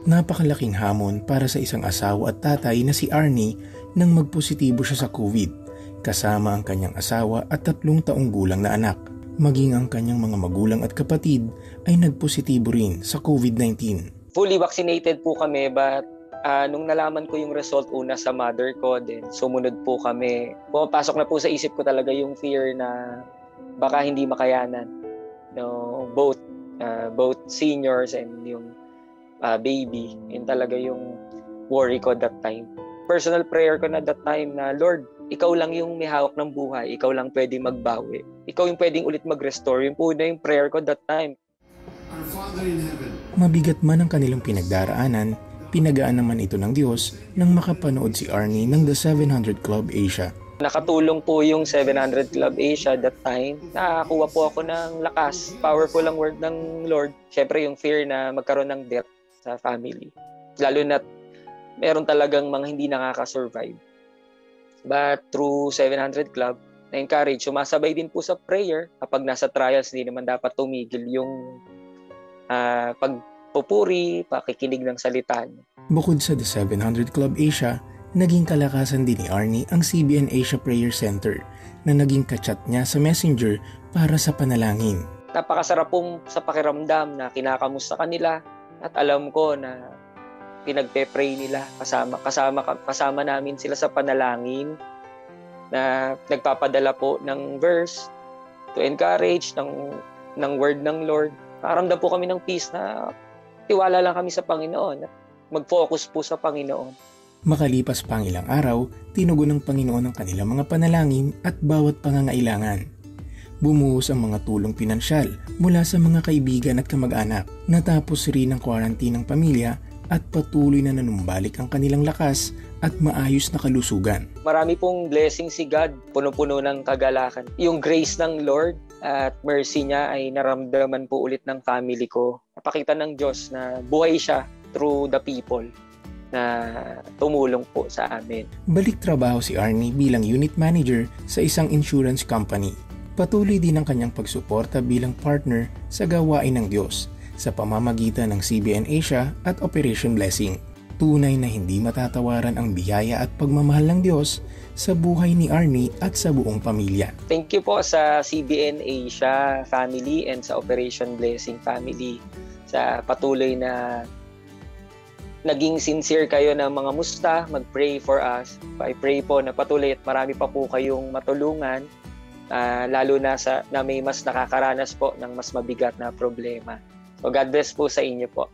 Napakalaking hamon para sa isang asawa at tatay na si Arnie nang magpositibo siya sa COVID, kasama ang kanyang asawa at 3 taong gulang na anak. Maging ang kanyang mga magulang at kapatid ay nagpositibo rin sa COVID-19. Fully vaccinated po kami, but nung nalaman ko yung result una sa mother ko, then sumunod po kami. Pumapasok na po sa isip ko talaga yung fear na baka hindi makayanan. Both seniors and yung baby. Yun talaga yung worry ko that time. Personal prayer ko na that time na, Lord, ikaw lang yung may hawak ng buhay. Ikaw lang pwedeng magbawi. Ikaw yung pwedeng ulit mag-restore. Yun po na yung prayer ko that time. Our Father in heaven. Mabigat man ang kanilang pinagdaraanan, pinagaan naman ito ng Diyos nang makapanood si Arnie ng The 700 Club Asia. Nakatulong po yung 700 Club Asia that time. Nakakuha po ako ng lakas. Powerful ang word ng Lord. Siyempre yung fear na magkaroon ng death sa family. Lalo na meron talagang mga hindi nakaka-survive. But through 700 Club, na-encourage, sumasabay din po sa prayer. Kapag nasa trials, hindi naman dapat tumigil yung pagpupuri, pakikinig ng salita niya. Bukod sa The 700 Club Asia, naging kalakasan din ni Arnie ang CBN Asia Prayer Center na naging kachat niya sa Messenger para sa panalangin. Napakasarap pong sa pakiramdam na kinakamusta kanila at alam ko na pinagpe-pray nila kasama namin sila sa panalangin, na nagpapadala po ng verse to encourage ng word ng Lord. Nakaramdam po kami ng peace na tiwala lang kami sa Panginoon at mag-focus po sa Panginoon. Makalipas pa ang ilang araw, tinugon ng Panginoon ang kanilang mga panalangin at bawat pangangailangan. Bumuhos ang mga tulong pinansyal mula sa mga kaibigan at kamag-anak. Natapos rin ang quarantine ng pamilya at patuloy na nanumbalik ang kanilang lakas at maayos na kalusugan. Marami pong blessing si God, puno-puno ng kagalakan. Yung grace ng Lord at mercy niya ay naramdaman po ulit ng family ko. Napakita ng Diyos na buhay siya through the people na tumulong po sa amin. Balik trabaho si Arnie bilang unit manager sa isang insurance company. Patuloy din ang kanyang pagsuporta bilang partner sa gawain ng Diyos sa pamamagitan ng CBN Asia at Operation Blessing. Tunay na hindi matatawaran ang biyaya at pagmamahal ng Diyos sa buhay ni Arnie at sa buong pamilya. Thank you po sa CBN Asia family and sa Operation Blessing family sa patuloy na naging sincere kayo ng mga musta, mag-pray for us. I pray po na patuloy at marami pa po kayong matulungan, lalo na na may mas nakakaranas po ng mas mabigat na problema. So God bless po sa inyo po.